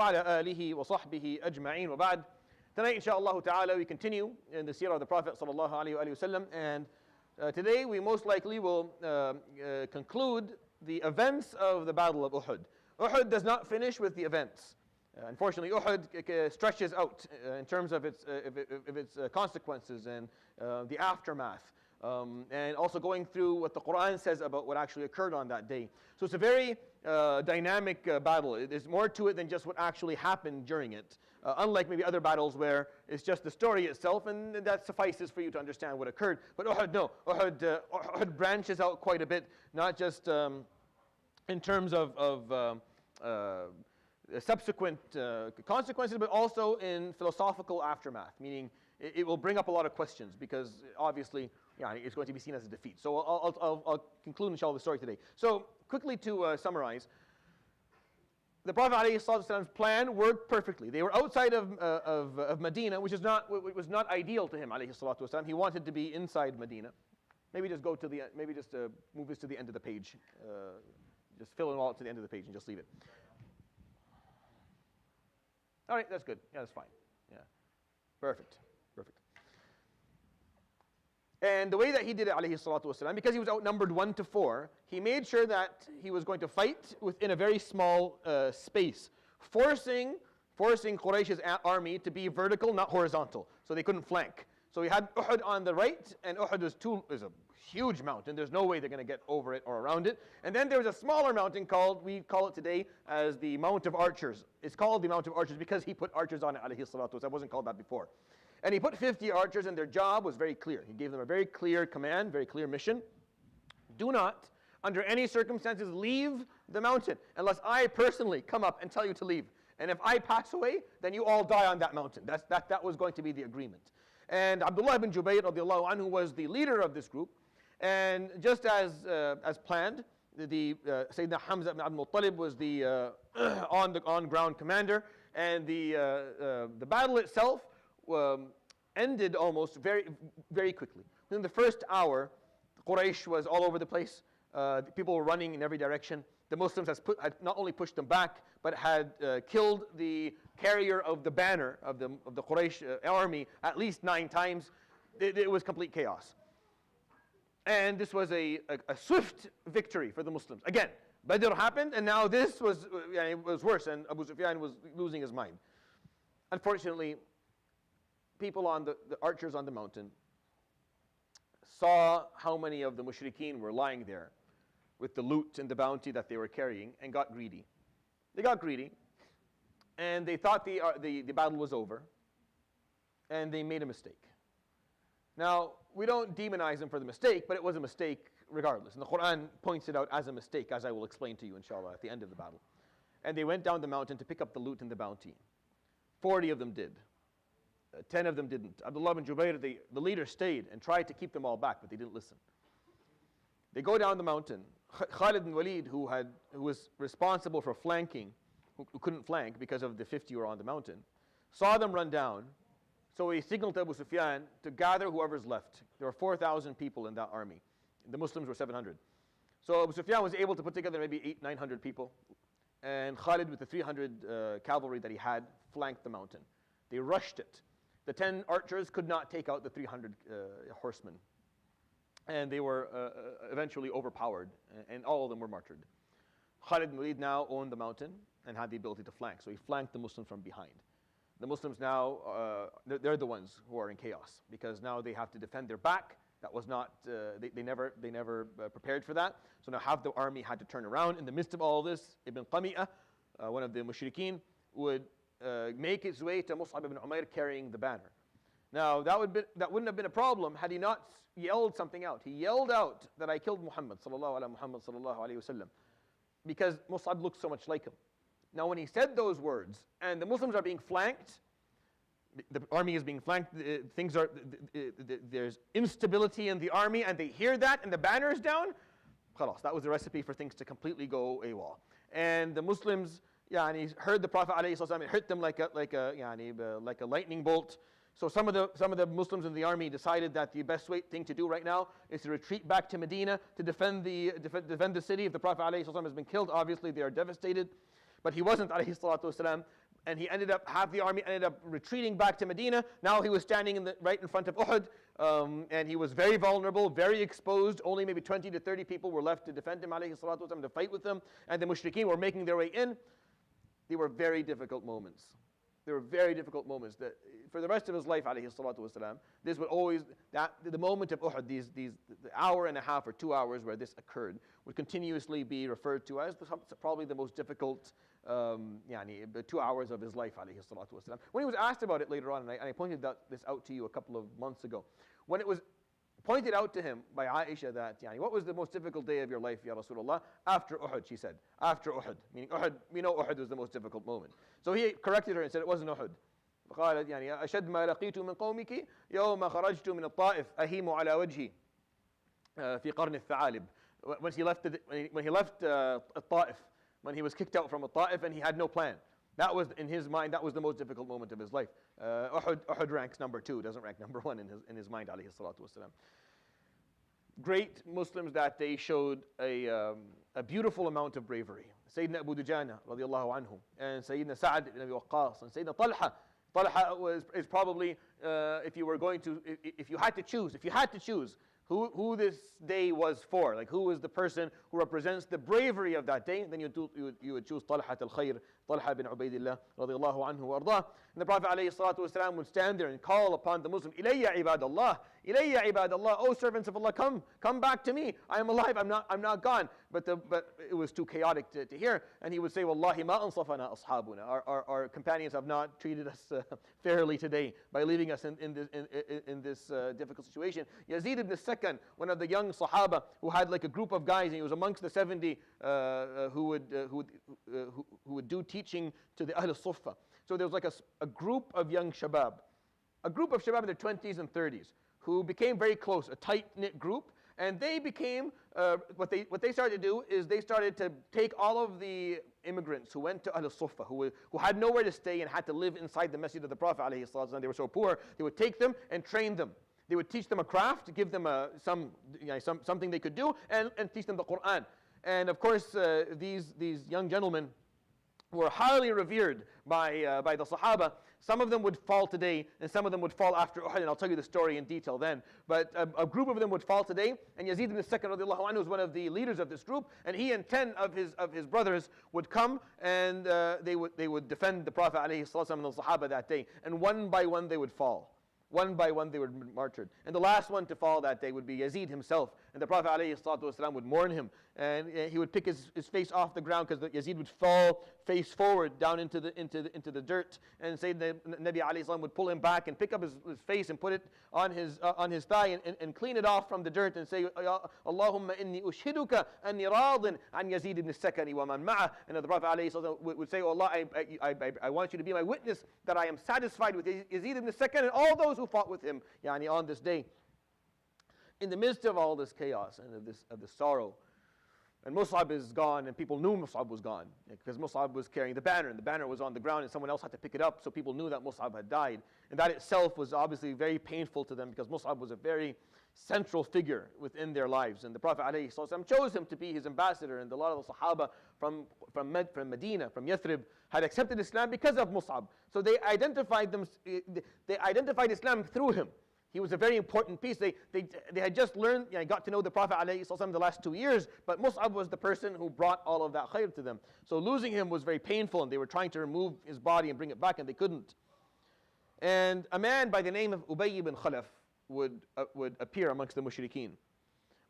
وعلى آله وصحبه أجمعين وبعد. Tonight, inshaAllah ta'ala, we continue in the Seerah of the Prophet sallallahu alayhi wa sallam, and today we most likely will conclude the events of the Battle of Uhud. Uhud does not finish with the events. Unfortunately, Uhud stretches out in terms of its consequences and the aftermath. And also going through what the Quran says about what actually occurred on that day. So it's a very dynamic battle. There's more to it than just what actually happened during it. Unlike maybe other battles where it's just the story itself and that suffices for you to understand what occurred. But Uhud, no. Uhud branches out quite a bit, not just in terms of subsequent consequences, but also in philosophical aftermath, meaning it will bring up a lot of questions because obviously it's going to be seen as a defeat. So I'll conclude inshallah the story today. So quickly to summarize, the Prophet ﷺ's plan worked perfectly. They were outside of Medina, which was not ideal to him ﷺ. He wanted to be inside Medina. Maybe just go to the move this to the end of the page. Just fill it all to the end of the page and just leave it. All right, that's good. Yeah, that's fine. Yeah, perfect. And the way that he did it, alayhi salatu wasalam, because he was outnumbered 1-4, he made sure that he was going to fight within a very small space, forcing Quraysh's army to be vertical, not horizontal, so they couldn't flank. So we had Uhud on the right, and Uhud is a huge mountain. There's no way they're going to get over it or around it. And then there was a smaller mountain we call it today as the Mount of Archers. It's called the Mount of Archers because he put archers on it, alayhi salatu wasalam. It wasn't called that before. And he put 50 archers, and their job was very clear. He gave them a very clear command, very clear mission. Do not, under any circumstances, leave the mountain unless I personally come up and tell you to leave. And if I pass away, then you all die on that mountain. That was going to be the agreement. And Abdullah ibn Jubayr radiallahu anhu was the leader of this group. And just as planned, the Sayyidina Hamza ibn Abdul Muttalib was the on-ground commander. And the battle itself ended almost very, very quickly. Within the first hour, Quraysh was all over the place. People were running in every direction. The Muslims had not only pushed them back, but had killed the carrier of the banner of the Quraysh army at least 9 times. It was complete chaos. And this was a swift victory for the Muslims. Again, Badr happened, and now this was worse, and Abu Sufyan was losing his mind. Unfortunately, people on the archers on the mountain saw how many of the mushrikeen were lying there with the loot and the bounty that they were carrying and got greedy. They got greedy and they thought the battle was over and they made a mistake. Now, we don't demonize them for the mistake, but it was a mistake regardless. And the Quran points it out as a mistake, as I will explain to you inshallah at the end of the battle. And they went down the mountain to pick up the loot and the bounty. 40 of them did. 10 of them didn't. Abdullah ibn Jubayr, the leader, stayed and tried to keep them all back, but they didn't listen. They go down the mountain. Khalid ibn Walid, who was responsible for flanking, who couldn't flank because of the 50 who were on the mountain, saw them run down. So he signaled to Abu Sufyan to gather whoever's left. There were 4,000 people in that army. The Muslims were 700. So Abu Sufyan was able to put together maybe 800-900 people. And Khalid, with the 300 cavalry that he had, flanked the mountain. They rushed it. The 10 archers could not take out the 300 horsemen. And they were eventually overpowered, and all of them were martyred. Khalid ibn Walid now owned the mountain and had the ability to flank, so he flanked the Muslims from behind. The Muslims now, they're the ones who are in chaos, because now they have to defend their back. That was not, they never prepared for that. So now half the army had to turn around. In the midst of all this, Ibn Qami'ah, one of the mushrikeen, would make his way to Mus'ab ibn Umair carrying the banner. Now, that wouldn't have been a problem had he not yelled something out. He yelled out that I killed Muhammad sallallahu alaihi wasallam, because Mus'ab looked so much like him. Now, when he said those words, and the Muslims are being flanked, the army is being flanked, there's instability in the army, and they hear that, and the banner is down, khalas, that was the recipe for things to completely go AWOL. And the Muslims, he heard the Prophet ﷺ, it hit them like a lightning bolt. So some of the Muslims in the army decided that the best thing to do right now is to retreat back to Medina to defend the city. If the Prophet ﷺ has been killed, obviously they are devastated. But he wasn't, alayhi salatu wasalam. and he ended up, half the army ended up retreating back to Medina. Now he was standing right in front of Uhud, and he was very vulnerable, very exposed. Only maybe 20 to 30 people were left to defend him, alayhi salatu wasalam, to fight with him. And the mushrikeen were making their way in. They were very difficult moments. They were very difficult moments. That for the rest of his life, alayhi salatu wasalam, this would always, the moment of Uhud, the hour and a half or 2 hours where this occurred, would continuously be referred to as probably the most difficult 2 hours of his life, alayhi salatu wasalam. When he was asked about it later on, and I pointed this out to you a couple of months ago, when it was pointed out to him by Aisha that, what was the most difficult day of your life, Ya Rasulullah? After Uhud, she said. After Uhud. Meaning Uhud, we know Uhud was the most difficult moment. So he corrected her and said it wasn't Uhud. فقالت أشد ما لقيت من قومك يوم خرجت من الطائف أهيم على وجهي في قرن الثعالب. When he left الطائف, when he was kicked out from الطائف and he had no plan. That was, in his mind, that was the most difficult moment of his life. Uhud ranks number 2, doesn't rank number 1 in his mind, alayhi salatu wasalam. Great Muslims that day showed a beautiful amount of bravery. Sayyidina Abu Dujana, radiallahu anhu, and Sayyidina Sa'ad ibn Abi Waqqas, and Sayyidina Talha. Talha is probably, if you had to choose who this day was for, like who was the person who represents the bravery of that day, then you would choose Talha al-Khair, Talha bin Ubaidillah, radiallahu anhu wa ardah. And the Prophet alayhi salatu wasalam would stand there and call upon the Muslim, Ilayya ibadallah, Ilayya ibadallah, O servants of Allah, come back to me. I am alive, I'm not gone. But it was too chaotic to hear. And he would say, Wallahi ma ansafana ashabuna. Our companions have not treated us fairly today by leaving us in this difficult situation. Yazid ibn Sakan, one of the young Sahaba who had like a group of guys, and he was amongst the 70 who would do teaching to the Ahl al-Suffah. So there was like a group of young shabab, in their 20s and 30s, who became very close, a tight-knit group, and they became, what they started to do is they started to take all of the immigrants who went to Ahl al-Suffah, who had nowhere to stay and had to live inside the masjid of the Prophet ﷺ. They were so poor, they would take them and train them. They would teach them a craft, give them something they could do, and teach them the Quran. And of course, these young gentlemen were highly revered by the Sahaba. Some of them would fall today, and some of them would fall after Uhud, and I'll tell you the story in detail then. But a group of them would fall today, and Yazid ibn Sakan radiallahu anhu was one of the leaders of this group, and he and 10 of his brothers would come, and they would defend the Prophet alayhi salatu wasallam and the Sahaba that day. And one by one they would fall. One by one they were martyred. And the last one to fall that day would be Yazid himself. And the Prophet ﷺ would mourn him. And he would pick his face off the ground because Yazid would fall face forward down into the dirt. And Sayyidina Nabi ﷺ would pull him back and pick up his face and put it on his thigh and clean it off from the dirt and say, Allahumma inni ushiduka anni radin an Yazid ibn Sakani wa man ma'ah. And the Prophet ﷺ would say, oh Allah, I want you to be my witness that I am satisfied with Yazid ibn Sakan and all those who fought with him on this day. In the midst of all this chaos and of this sorrow, and Mus'ab is gone, and people knew Mus'ab was gone because Mus'ab was carrying the banner, and the banner was on the ground, and someone else had to pick it up, so people knew that Mus'ab had died. And that itself was obviously very painful to them because Mus'ab was a very central figure within their lives. And the Prophet ﷺ chose him to be his ambassador, and a lot of the Sahaba from Medina, from Yathrib, had accepted Islam because of Mus'ab. So they identified Islam through him. He was a very important piece. They had just learned, got to know the Prophet ﷺ the last 2 years, but Mus'ab was the person who brought all of that khair to them. So losing him was very painful, and they were trying to remove his body and bring it back, and they couldn't. And a man by the name of Ubay ibn Khalaf would appear amongst the mushrikeen.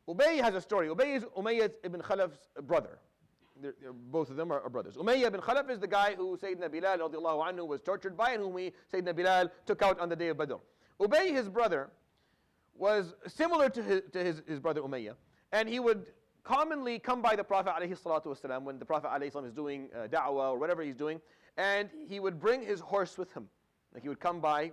Ubay has a story. Ubay is Umayyah ibn Khalaf's brother. Both of them are brothers. Umayyah ibn Khalaf is the guy who Sayyidina Bilal radiallahu anhu was tortured by, and whom Sayyidina Bilal took out on the day of Badr. Ubay, his brother, was similar to his brother Umayyah, and he would commonly come by the Prophet ﷺ when the Prophet ﷺ is doing da'wah or whatever he's doing, and he would bring his horse with him. Like he would come by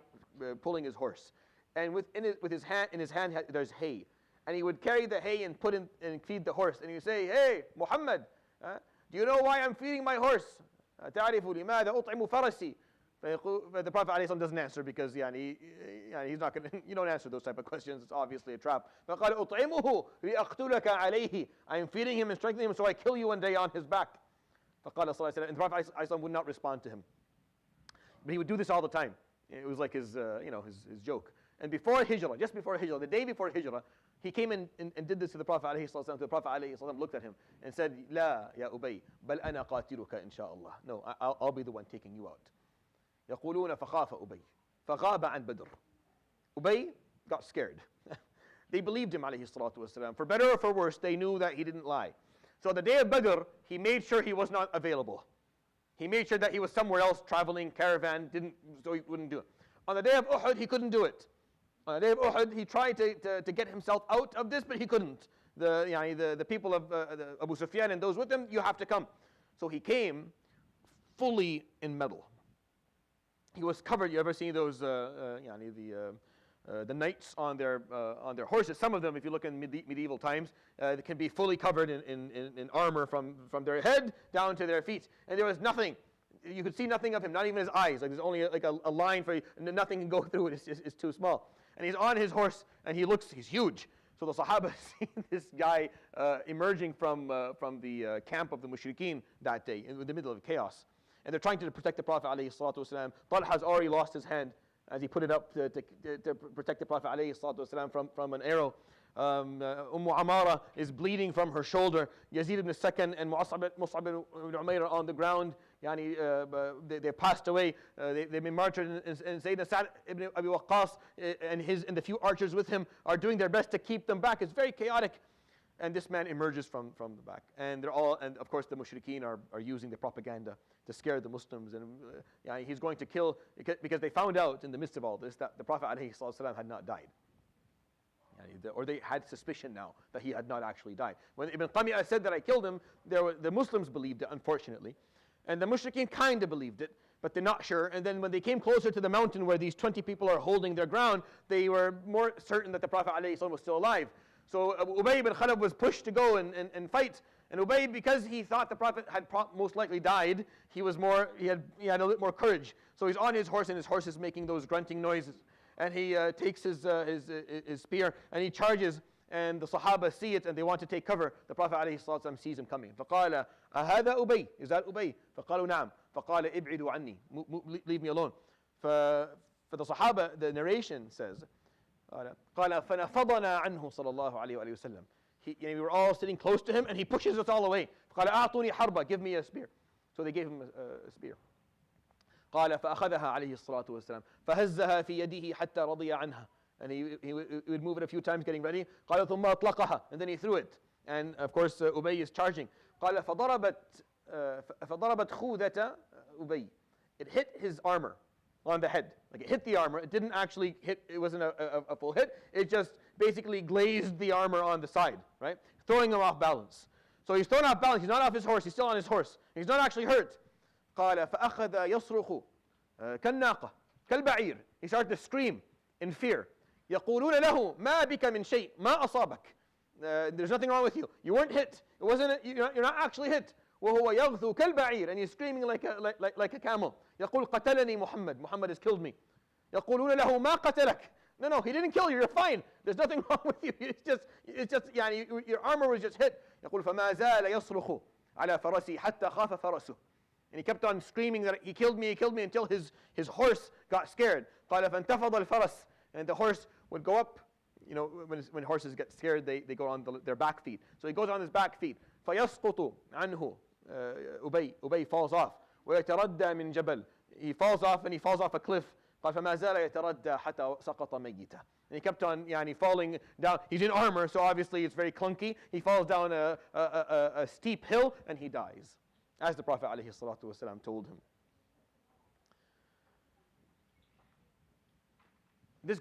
pulling his horse, and in his hand there's hay, and he would carry the hay and put in and feed the horse, and he would say, "Hey, Muhammad, do you know why I'm feeding my horse? تعرف لماذا أطعم فرسي?" But the Prophet ﷺ doesn't answer because he's not going to, you don't answer those type of questions, it's obviously a trap. فقال أطعمه لأقتلك عليه. I am feeding him and strengthening him so I kill you one day on his back. فقال صلى الله عليه وسلم, and the Prophet ﷺ would not respond to him. But he would do this all the time. It was like his, his joke. And before Hijrah, just before Hijrah, the day before Hijrah, he came in and did this to the Prophet ﷺ. The Prophet ﷺ looked at him and said, "La ya Ubay, bal ana qatiluka insha'Allah." No, I'll be the one taking you out. يقولون فخاف أبي فغاب عن بدر. Ubay got scared. They believed him ﷺ. For better or for worse, they knew that he didn't lie. So the day of Badr, he made sure he was not available. He made sure that he was somewhere else traveling, caravan, so he wouldn't do it. On the day of Uhud, he couldn't do it. On the day of Uhud, he tried to get himself out of this, but he couldn't. The people of Abu Sufyan and those with him, you have to come. So he came fully in metal. He was covered. You ever see those, the knights on their horses? Some of them, if you look in medieval times, they can be fully covered in armor from their head down to their feet. And there was nothing. You could see nothing of him, not even his eyes. Like there's only like a line for you, and nothing can go through it. It's too small. And he's on his horse, and he's huge. So the Sahaba see this guy emerging from the camp of the Mushrikeen that day, in the middle of chaos. And they're trying to protect the Prophet ﷺ. Talha's already lost his hand as he put it up to protect the Prophet ﷺ from an arrow. Amara is bleeding from her shoulder. Yazid ibn Sakan and Mus'ab ibn Umayr are on the ground. They passed away. They've been martyred. And Sayyidina Sa'd ibn Abi Waqqas and the few archers with him are doing their best to keep them back. It's very chaotic. And this man emerges from the back. And of course the mushrikeen are using the propaganda to scare the Muslims. And he's going to kill, because they found out in the midst of all this that the Prophet ﷺ had not died. Or they had suspicion now that he had not actually died. When Ibn Qami'ah said that I killed him, the Muslims believed it, unfortunately. And the mushrikeen kind of believed it, but they're not sure. And then when they came closer to the mountain where these 20 people are holding their ground, they were more certain that the Prophet ﷺ was still alive. So Ubay ibn Khalaf was pushed to go and fight. And Ubay, because he thought the Prophet had most likely died, he had a little more courage. So he's on his horse, and his horse is making those grunting noises. And he takes his spear and he charges, and the Sahaba see it and they want to take cover. The Prophet ﷺ sees him coming. فقال أهذا أبي? Is that Ubay? فقالوا نعم. فقال ابعدوا عني. Leave me alone. For the Sahaba, the narration says, قال فنفضنا عنه صلى الله عليه وآله وسلم. We were all sitting close to him, and he pushes us all away. قال أعطوني حربة. Give me a spear. So they gave him a spear. قال فأخذها عليه الصلاة والسلام فهزها في يده حتى رضي عنها. And he would move it a few times getting ready. قال ثم أطلقها. And then he threw it. And of course Ubay is charging. قال فضربت خوذة أبي. It hit his armor on the head. Like it hit the armor. It didn't actually hit, it wasn't a full hit. It just basically glazed the armor on the side, right? Throwing him off balance. So he's thrown off balance. He's not off his horse. He's still on his horse. He's not actually hurt. قال فأخذ يصرخ كالناقة كالبعير. He started to scream in fear. يقولون له ما بك من شيء ما أصابك. There's nothing wrong with you. You weren't hit. It wasn't. You're not actually hit. وهو يغثو كالبعير. And he's screaming like a camel. يقول قتلني محمد. Muhammad has killed me. يقولون له ما قتلك. No, he didn't kill you. You're fine. There's nothing wrong with you. It's just your armor was just hit. يقول فما زال يصرخ على فرسي حتى خاف فرسه. And he kept on screaming that he killed me until his horse got scared. قال فانتفض الفرس. And the horse would go up. When horses get scared, they go on their back feet. So he goes on his back feet. فيسقط عنه Ubay falls off. ويتردى من جبل. He falls off, and he falls off a cliff. قال فما زال يتردى حتى سقط ميتا. And he kept on falling down. He's in armor, so obviously it's very clunky. He falls down a steep hill, and he dies, as the Prophet ﷺ told him. This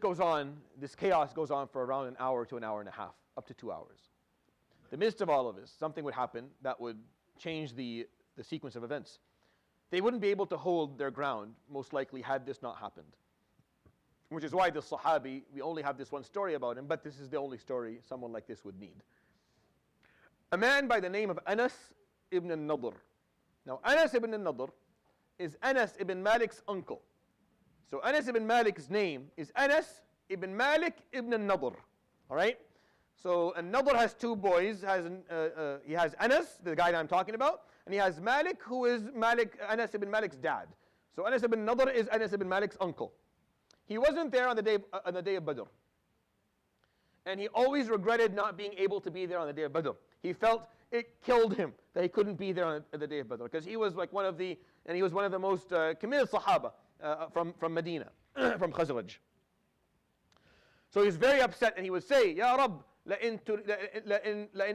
chaos goes on for around an hour to an hour and a half, up to 2 hours. In the midst of all of this, something would happen that would change the sequence of events. They wouldn't be able to hold their ground, most likely, had this not happened. Which is why the Sahabi, we only have this one story about him, but this is the only story someone like this would need. A man by the name of Anas ibn al-Nadr. Now, Anas ibn al-Nadr is Anas ibn Malik's uncle. So Anas ibn Malik's name is Anas ibn Malik ibn al-Nadr. All right? So al-Nadr has two boys. He has Anas, the guy that I'm talking about, and he has Malik, who is Anas ibn Malik's dad. So Anas ibn Nadr is Anas ibn Malik's uncle. He wasn't there on the day of Badr. And he always regretted not being able to be there on the day of Badr. He felt it killed him that he couldn't be there on the day of Badr, because he was like one of the most committed Sahaba from Medina, from Khazraj. So he's very upset, and he would say, Ya Rabb, لئن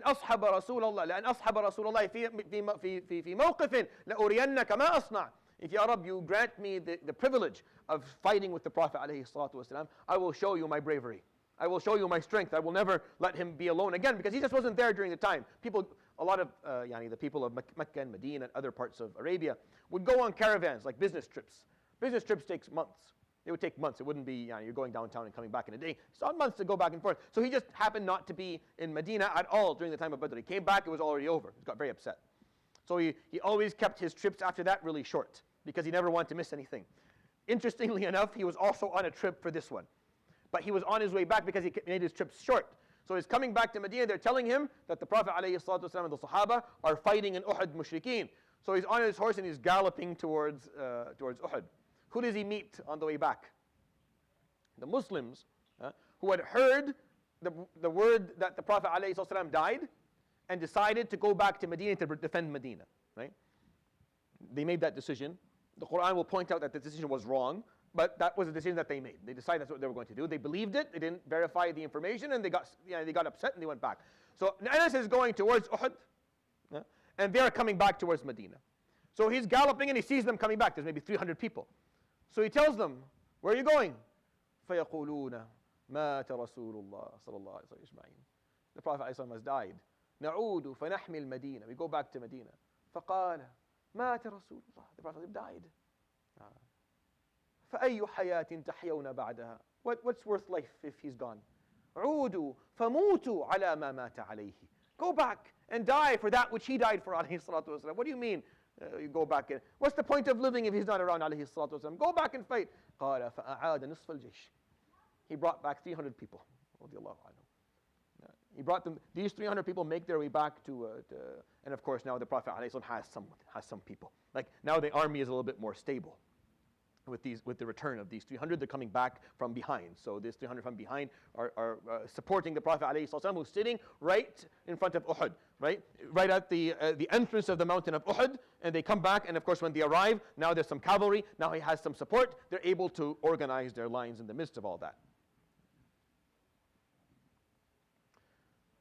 أصحب رسول الله لأن أصحب رسول الله في موقف لأرينك ما أصنع. If Ya Rabb, you grant me the privilege of fighting with the Prophet ﷺ, I will show you my bravery. I will show you my strength. I will never let him be alone again, because he just wasn't there during the time. A lot of the people of Mecca and Medina and other parts of Arabia would go on caravans, like business trips. Business trips takes months. It would take months. It wouldn't be you're going downtown and coming back in a day. It's on months to go back and forth. So he just happened not to be in Medina at all during the time of Badr. He came back, it was already over. He got very upset. So he always kept his trips after that really short, because he never wanted to miss anything. Interestingly enough, he was also on a trip for this one. But he was on his way back because he made his trips short. So he's coming back to Medina. They're telling him that the Prophet ﷺ and the Sahaba are fighting in Uhud mushrikeen. So he's on his horse and he's galloping towards Uhud. Who does he meet on the way back? The Muslims who had heard the word that the Prophet ﷺ died and decided to go back to Medina to defend Medina. Right? They made that decision. The Quran will point out that the decision was wrong, but that was a decision that they made. They decided that's what they were going to do. They believed it. They didn't verify the information, and they got upset and they went back. So Anas is going towards Uhud, and they are coming back towards Medina. So he's galloping and he sees them coming back. There's maybe 300 people. So he tells them, "Where are you going?" فَيَقُولُونَ مَاتَ رَسُولُ اللَّهِ صَلَى اللَّهُ عَلَيْهِ وسلم. The Prophet ﷺ has died. نَعُودُ فَنَحْمِي الْمَدِينَ. We go back to Medina. فَقَالَ مَاتَ رَسُولُ اللَّهِ. The Prophet died. فَأَيُّ حَيَاةٍ تَحْيَوْنَ بَعْدَهَا. What's worth life if he's gone? عُودُوا فَمُوتُوا عَلَى مَا مَاتَ عَلَيْهِ. Go back and die for that which he died for, alayhi salatu wasalam. What do you mean? You go back and what's the point of living if he's not around, alayhi salatu wasalam? Go back and fight. قال فأعاد نصف الجيش. He brought back 300 people. He brought them. These 300 people make their way back to and of course now the Prophet ﷺ has some people. Like now the army is a little bit more stable. With the return of these 300, they're coming back from behind. So these 300 from behind are supporting the Prophet ﷺ, who's sitting right in front of Uhud, right at the entrance of the mountain of Uhud. And they come back, and of course when they arrive, now there's some cavalry. Now he has some support. They're able to organize their lines in the midst of all that.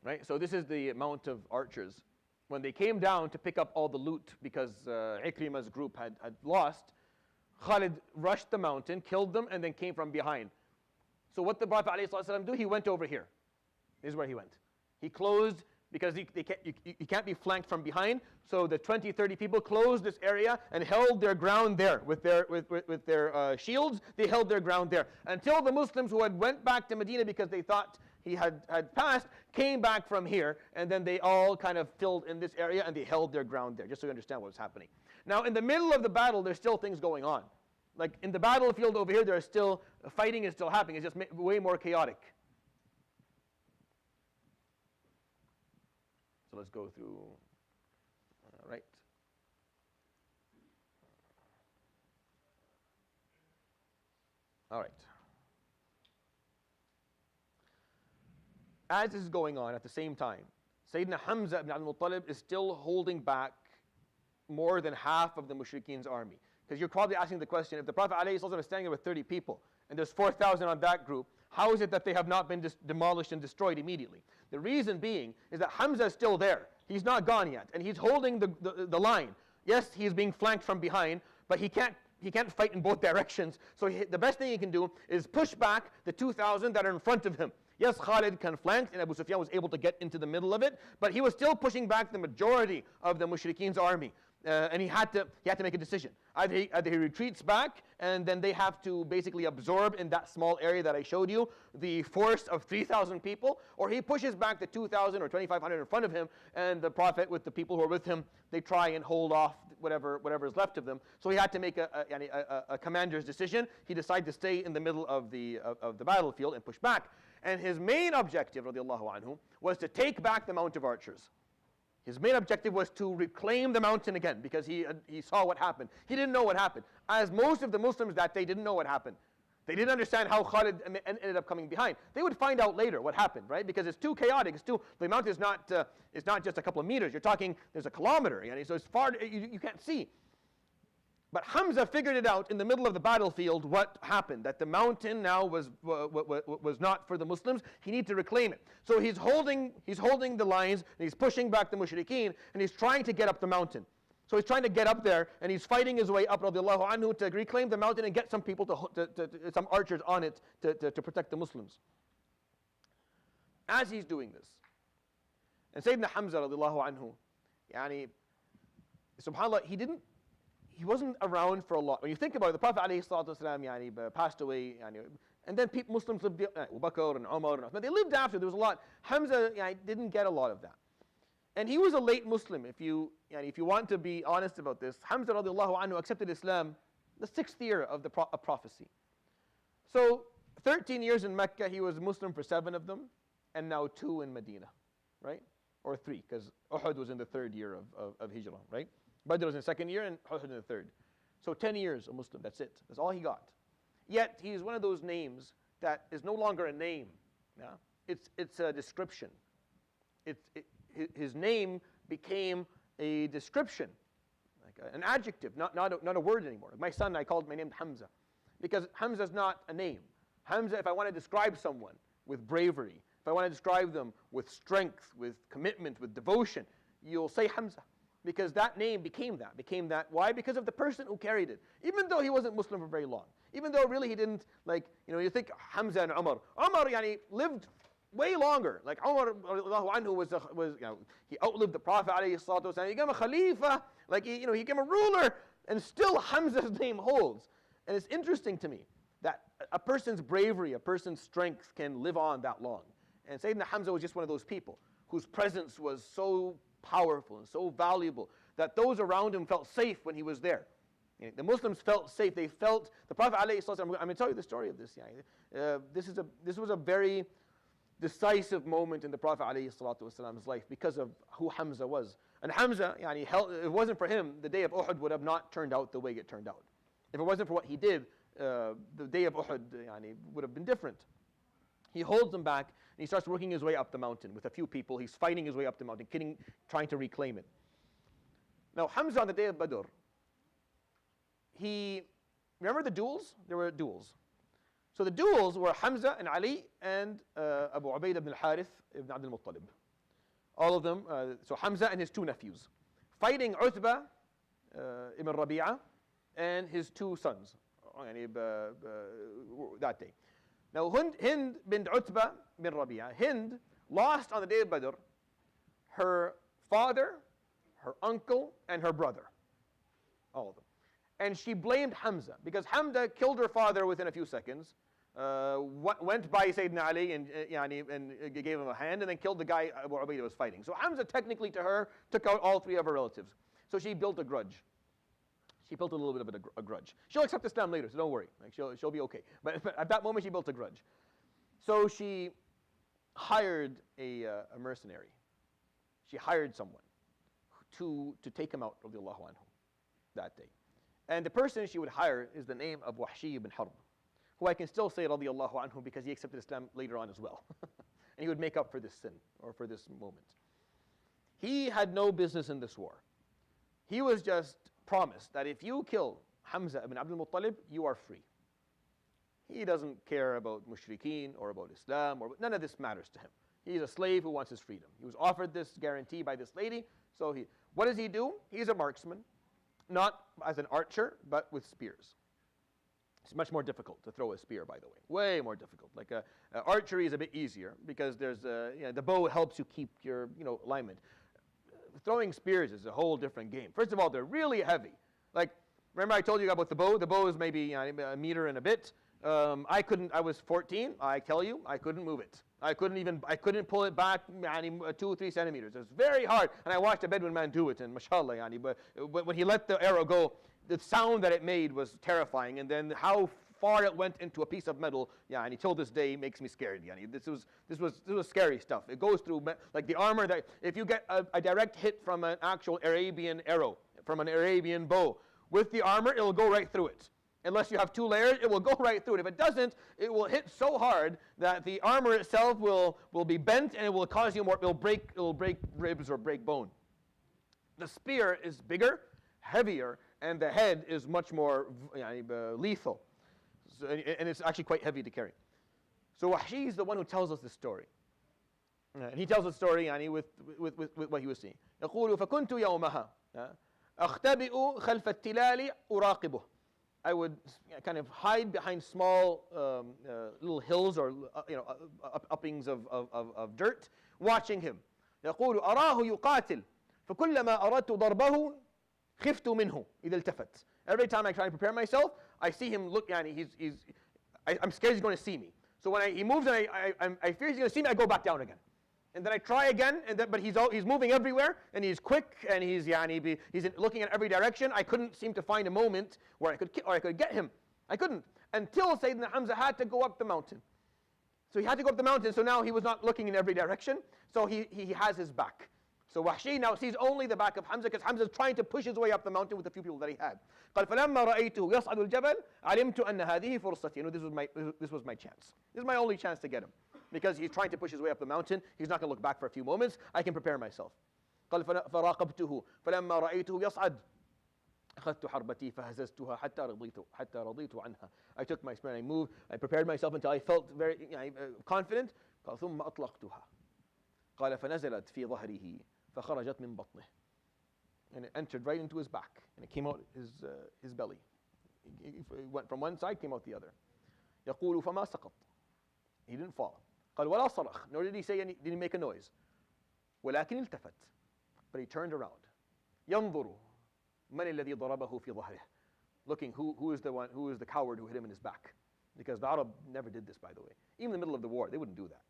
Right. So this is the Mount of Archers. When they came down to pick up all the loot because Ikrimah's group had lost, Khalid rushed the mountain, killed them, and then came from behind. So what the Prophet ﷺ do? He went over here. This is where he went. He closed, because you can't be flanked from behind. So the 20, 30 people closed this area and held their ground there with their shields. They held their ground there until the Muslims who had went back to Medina because they thought he had passed came back from here, and then they all kind of filled in this area and they held their ground there, just so you understand what was happening. Now, in the middle of the battle, there's still things going on. Like in the battlefield over here, there's still fighting is still happening. It's just way more chaotic. So let's go through. All right. All right. As this is going on at the same time, Sayyidina Hamza ibn al-Muttalib is still holding back more than half of the mushrikeen's army. Because you're probably asking the question, if the Prophet ﷺ is standing there with 30 people, and there's 4,000 on that group, how is it that they have not been demolished and destroyed immediately? The reason being is that Hamza is still there. He's not gone yet, and he's holding the line. Yes, he's being flanked from behind, but he can't fight in both directions. So the best thing he can do is push back the 2,000 that are in front of him. Yes, Khalid can flank, and Abu Sufyan was able to get into the middle of it, but he was still pushing back the majority of the mushrikeen's army. And he had to make a decision. Either he retreats back, and then they have to basically absorb in that small area that I showed you the force of 3,000 people, or he pushes back the 2,000 or 2,500 in front of him, and the Prophet with the people who are with him, they try and hold off whatever is left of them. So he had to make a commander's decision. He decided to stay in the middle of the battlefield and push back. And his main objective, radiallahu anhu, was to take back the Mount of Archers. His main objective was to reclaim the mountain again because he saw what happened. He didn't know what happened. As most of the Muslims that day didn't know what happened. They didn't understand how Khalid ended up coming behind. They would find out later what happened, right? Because it's too chaotic. The mountain is not just a couple of meters. You're talking, there's a kilometer. So it's far, you can't see. But Hamza figured it out in the middle of the battlefield what happened, that the mountain now was not for the Muslims. He needed to reclaim it. So he's holding the lines, and he's pushing back the mushrikeen, and he's trying to get up the mountain. So he's trying to get up there, and he's fighting his way up, radiallahu anhu, to reclaim the mountain and get some people, some archers on it to protect the Muslims. As he's doing this, and Sayyidina Hamza radiallahu anhu, subhanAllah, he wasn't around for a lot. When you think about it, the Prophet ﷺ passed away, and then Muslims lived, Abu Bakr and Umar and Uthman, they lived after, there was a lot. Hamza didn't get a lot of that. And he was a late Muslim. If you want to be honest about this, Hamza radiallahu anhu accepted Islam the 6th year of the prophecy. So 13 years in Mecca, he was Muslim for 7 of them, and now 2 in Medina, right? Or 3, because Uhud was in the 3rd year of Hijrah, right? Badr was in the 2nd year, and Uhud in the 3rd. So 10 years a Muslim, that's it. That's all he got. Yet, he's one of those names that is no longer a name. Yeah? It's a description. His name became a description, like an adjective, not a word anymore. My son, I called my name Hamza, because Hamza is not a name. Hamza, if I want to describe someone with bravery, if I want to describe them with strength, with commitment, with devotion, you'll say Hamza. Because that name became that. Why? Because of the person who carried it. Even though he wasn't Muslim for very long. Even though really he didn't, you think Hamza and Umar. Umar lived way longer. Like Umar anhu he outlived the Prophet ﷺ. He became a Khalifa, he became a ruler, and still Hamza's name holds. And it's interesting to me that a person's bravery, a person's strength can live on that long. And Sayyidina Hamza was just one of those people whose presence was so powerful and so valuable that those around him felt safe when he was there. The Muslims felt safe. They felt the Prophet ﷺ. I'm going to tell you the story of this. This was a very decisive moment in the Prophet ﷺ's life because of who Hamza was. And Hamza, it wasn't for him, the day of Uhud would have not turned out the way it turned out. If it wasn't for what he did, the day of Uhud would have been different. He holds them back, and he starts working his way up the mountain with a few people. He's fighting his way up the mountain, trying to reclaim it. Now, Hamza on the day of Badr, remember the duels? There were duels. So the duels were Hamza and Ali and Abu Ubaid ibn al-Harith ibn Abd al-Muttalib. All of them, so Hamza and his 2 nephews, fighting Utbah ibn Rabi'ah and his 2 sons that day. Now, Hind bin Utbah bin Rabi'ah, Hind lost on the day of Badr her father, her uncle, and her brother. All of them. And she blamed Hamza, because Hamza killed her father within a few seconds, went by Sayyidina Ali and gave him a hand, and then killed the guy Abu Ubaidah was fighting. So Hamza, technically to her, took out all 3 of her relatives. So she built a grudge. She built a little bit of a grudge. She'll accept Islam later, so don't worry. She'll be okay. But at that moment, she built a grudge. So she hired a mercenary. She hired someone to take him out, radiallahu anhu, that day. And the person she would hire is the name of Wahshi ibn Harb, who I can still say, radiallahu anhu, because he accepted Islam later on as well. And he would make up for this sin, or for this moment. He had no business in this war. He was just promised that if you kill Hamza ibn Abd al-Muttalib, you are free. He doesn't care about mushrikeen or about Islam, or none of this matters to him. He's a slave who wants his freedom. He was offered this guarantee by this lady, so what does he do? He's a marksman, not as an archer, but with spears. It's much more difficult to throw a spear, by the way. Way more difficult. Archery is a bit easier because there's the bow helps you keep your alignment. Throwing spears is a whole different game. First of all, they're really heavy. Remember I told you about the bow? The bow is maybe a meter and a bit. I was 14, I tell you, I couldn't move it. I couldn't pull it back 2 or 3 centimeters. It's very hard. And I watched a Bedouin man do it, and mashallah, but when he let the arrow go, the sound that it made was terrifying. And then how far it went into a piece of metal, yeah, and till this day makes me scared. Yani. This was scary stuff. It goes through like the armor that if you get a direct hit from an actual Arabian arrow, from an Arabian bow, with the armor, it'll go right through it. Unless you have two layers, it will go right through it. If it doesn't, it will hit so hard that the armor itself will be bent and it will cause you more, it'll break ribs or break bone. The spear is bigger, heavier, and the head is much more lethal. So, and it's actually quite heavy to carry. So Wahshi is the one who tells us this story. And he tells the story with what he was seeing. يقول فكنت يومها أختبئ خلف التلال أراقبه. I would kind of hide behind small little hills or uppings of dirt, watching him. يقول أراه يقاتل فكلما أردت ضربه خفت منه إذا التفت. Every time I try to prepare myself, I see him look. I'm scared he's going to see me. So when he moves and I fear he's going to see me, I go back down again. And then I try again, but he's moving everywhere, and he's quick, and he's looking in every direction. I couldn't seem to find a moment where I could get him. I couldn't until Sayyidina Hamza had to go up the mountain. So he had to go up the mountain. So now he was not looking in every direction. So he has his back. So Wahshi now sees only the back of Hamza because Hamza is trying to push his way up the mountain with the few people that he had. قال فلما رأيته يصعد الجبل علمت أن هذه فرصتي. This was my chance. This is my only chance to get him. Because he's trying to push his way up the mountain, he's not going to look back for a few moments. I can prepare myself. قال فراقبته فلما رأيته يصعد أخذت حربتي فهززتها حتى رضيت عنها. I took my spear and I moved. I prepared myself until I felt very confident. قال ثم أطلقتها. قال فنزلت في ظهره فخرجت من بطنه. And it entered right into his back, and it came out his belly. It went from one side, came out the other. يقول فما سقط. He didn't fall. قال ولا صرخ. Nor did he make a noise. ولكن التفت. But he turned around. ينظر من الذي ضربه في ظهره. Looking who is the coward who hit him in his back. Because the Arab never did this, by the way. Even in the middle of the war, they wouldn't do that.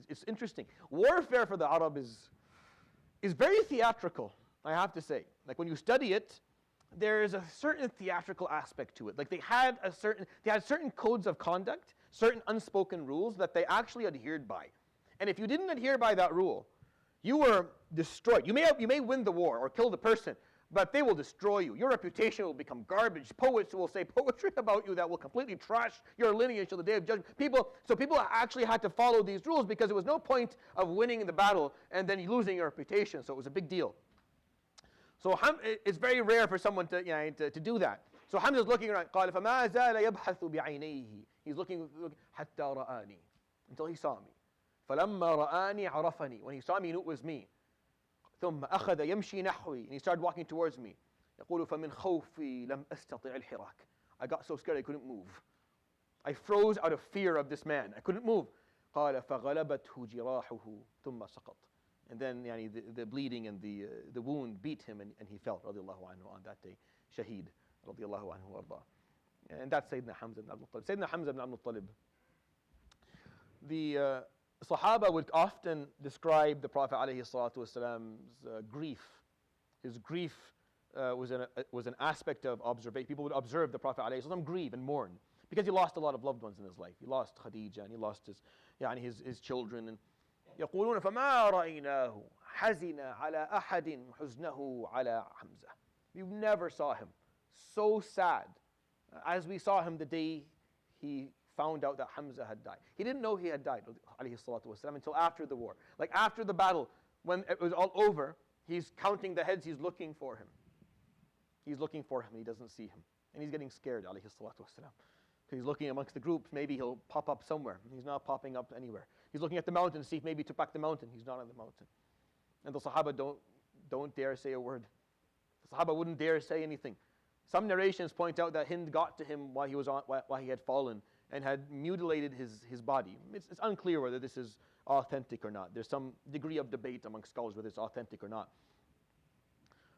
It's interesting. Warfare for the Arab is very theatrical, I have to say. Like when you study it, there is a certain theatrical aspect to it. Like they had certain codes of conduct, certain unspoken rules that they actually adhered by. And if you didn't adhere by that rule, you were destroyed. You may win the war or kill the person, but they will destroy you. Your reputation will become garbage. Poets will say poetry about you that will completely trash your lineage till the day of judgment. People actually had to follow these rules because there was no point of winning the battle and then losing your reputation. So it was a big deal. So it's very rare for someone to do that. So Hamza is looking around. قال فما زال يبحث بعينيه. He's looking حتى رآني until he saw me. فلما رآني عرفني. When he saw me, he knew it was me. ثم أخذ يمشي نحوي. And he started walking towards me. يقول فمن خوفي لم أستطع الحراك. I got so scared I couldn't move. I froze out of fear of this man. I couldn't move. قال فغلبته جراحه ثم سقط. And then the bleeding and the wound beat him and he fell رضي الله عنه on that day. Shaheed رضي الله عنه وأرضاه. And that's Sayyidina Hamza ibn Abdul Talib. Sayyidina Hamza ibn Abdul Talib. The Sahaba would often describe the Prophet ﷺ's grief. His grief was an aspect of observation. People would observe the Prophet ﷺ grieve and mourn because he lost a lot of loved ones in his life. He lost Khadija and he lost his children. And يقولون فما رأيناه حزن على أحد حزنه على حمزة. We never saw him so sad as we saw him the day he found out that Hamza had died. He didn't know he had died, ﷺ, until after the war. Like after the battle, when it was all over, he's counting the heads, he's looking for him. He's looking for him, he doesn't see him. And he's getting scared, ﷺ. Because he's looking amongst the groups, maybe he'll pop up somewhere. He's not popping up anywhere. He's looking at the mountain to see if maybe he took back the mountain. He's not on the mountain. And the Sahaba don't dare say a word. The Sahaba wouldn't dare say anything. Some narrations point out that Hind got to him while he had fallen and had mutilated his body. It's unclear whether this is authentic or not. There's some degree of debate among scholars whether it's authentic or not.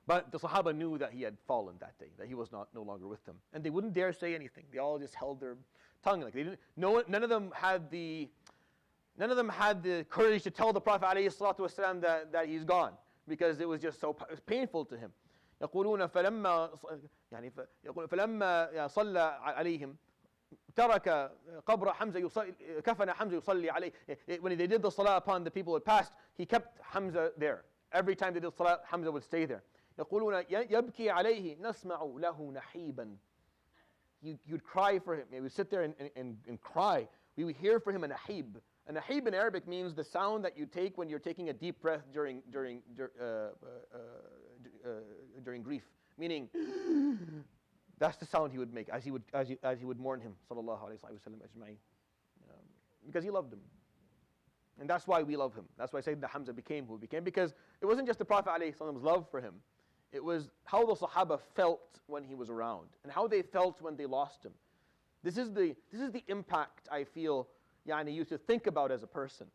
But the Sahaba knew that he had fallen that day, that he was no longer with them. And they wouldn't dare say anything. They all just held their tongue. Like they didn't. None of them had the courage to tell the Prophet ﷺ that he's gone, because it was just so painful to him. يقولون فلما صلى عليهم ترك قبر حمزة يصلي كفن حمزة يصلي عليه. When they did the salah upon the people who had passed, he kept Hamza there. Every time they did salah, Hamza would stay there. يقولون يبكي عليه نسمع له نحيبا. You'd cry for him. You would sit there and cry. We would hear for him a nahib. A nahib in Arabic means the sound that you take when you're taking a deep breath during grief. Meaning, that's the sound he would make as he would mourn him, sallallahu alaihi wasallam ajma'in, because he loved him, and that's why we love him. That's why Sayyidina Hamza became who he became, because it wasn't just the Prophet alayhi salam's love for him. It was how the Sahaba felt when he was around, and how they felt when they lost him. This is the impact I feel you should think about as a person.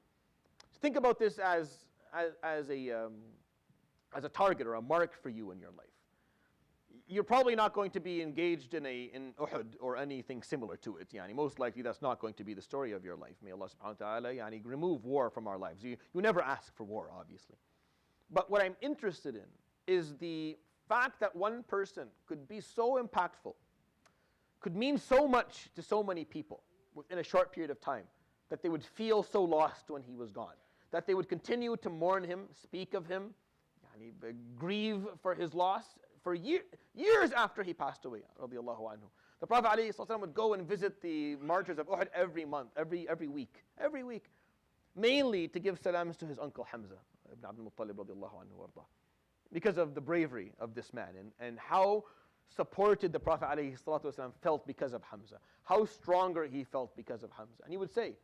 Think about this as a target or a mark for you in your life. You're probably not going to be engaged in Uhud or anything similar to it. Most likely that's not going to be the story of your life. May Allah subhanahu wa ta'ala remove war from our lives. You never ask for war, obviously. But what I'm interested in is the fact that one person could be so impactful, could mean so much to so many people within a short period of time, that they would feel so lost when he was gone, that they would continue to mourn him, speak of him, grieve for his loss for years after he passed away, radiallahu anhu. The Prophet ﷺ would go and visit the martyrs of Uhud every month, every week, mainly to give salams to his uncle Hamza ibn Abdul Muttalib radiallahu anhu warda, because of the bravery of this man and how supported the Prophet ﷺ felt because of Hamza, how stronger he felt because of Hamza. And he would say,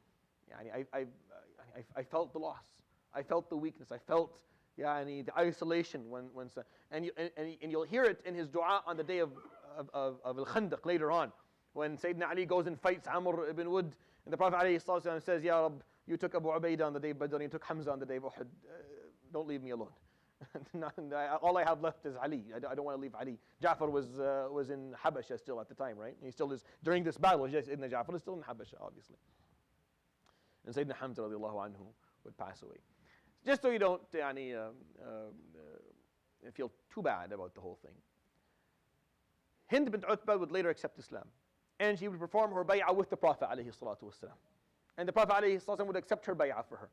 I felt the loss, I felt the weakness, I felt the isolation and you'll hear it in his dua on the day of Al-Khandaq later on, when Sayyidina Ali goes and fights Amr ibn Wud, and the Prophet ﷺ says, Ya Rabb, you took Abu Ubaidah on the day of Badr, and you took Hamza on the day of Uhud, don't leave me alone. All I have left is Ali. I don't want to leave Ali. Ja'far was in Habasha still at the time, right? He still is, during this battle, Sayyidina Ja'far is still in Habasha, obviously. And Sayyidina Hamza radiallahu anhu would pass away. Just so you don't feel too bad about the whole thing. Hind bint Utbah would later accept Islam, and she would perform her bay'ah with the Prophet alayhi salatu wasalam. And the Prophet alayhi salatu wasalam would accept her bay'ah for her,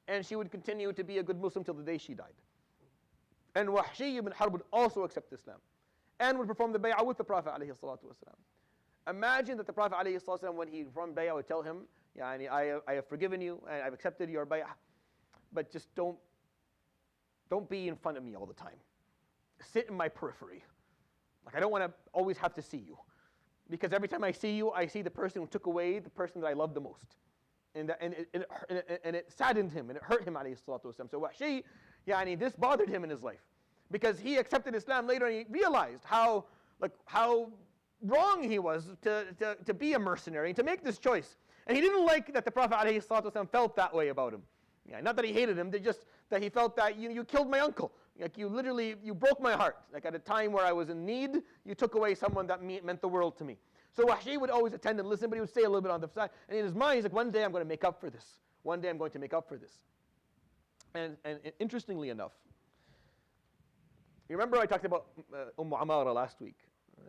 and she would continue to be a good Muslim till the day she died. And Wahshi ibn Harb would also accept Islam, and would perform the bay'ah with the Prophet alayhi salatu wasalam. Imagine that the Prophet alayhi salatu wasalam, when he performed bay'ah, would tell him, I have forgiven you, and I've accepted your bay'ah, but just don't be in front of me all the time. Sit in my periphery. Like, I don't want to always have to see you, because every time I see you, I see the person who took away the person that I love the most, and it saddened him and it hurt him alayhi salatu wasalam. So Wahshi, this bothered him in his life, because he accepted Islam later and he realized how wrong he was to be a mercenary and to make this choice. And he didn't like that the Prophet alayhi salatu wasalam felt that way about him. Not that he hated him, just that he felt that you killed my uncle. Like, you broke my heart. Like, at a time where I was in need, you took away someone that meant the world to me. So Wahshi would always attend and listen, but he would stay a little bit on the side. And in his mind, he's like, one day I'm going to make up for this. One day I'm going to make up for this. And interestingly enough, you remember I talked about Amara last week,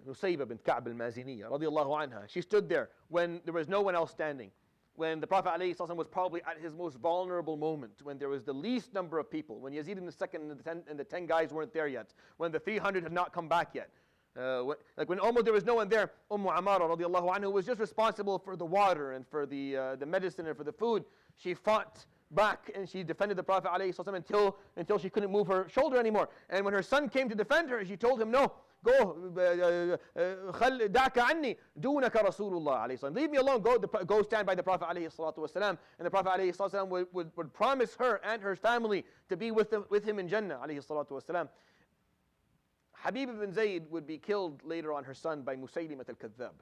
Nusayba bint Ka'b al-Maziniya, radiallahu anha. She stood there when there was no one else standing, when the Prophet ﷺ was probably at his most vulnerable moment, when there was the least number of people, when Yazid ibn Sakan and the 10 guys weren't there yet, when the 300 had not come back yet. When almost there was no one there, Amara radiallahu anhu was just responsible for the water and for the medicine and for the food. She fought back and she defended the Prophet ﷺ until she couldn't move her shoulder anymore. And when her son came to defend her, she told him, no, go, دعك عني دونك رسول الله عليه الصلاة. Leave me alone, go stand by the Prophet عليه الصلاة والسلام. And the Prophet عليه الصلاة والسلام would promise her and her family to be with him in Jannah عليه الصلاة والسلام. Habib ibn Zayd would be killed later on her son by Musaylimat al-Kadhdhab.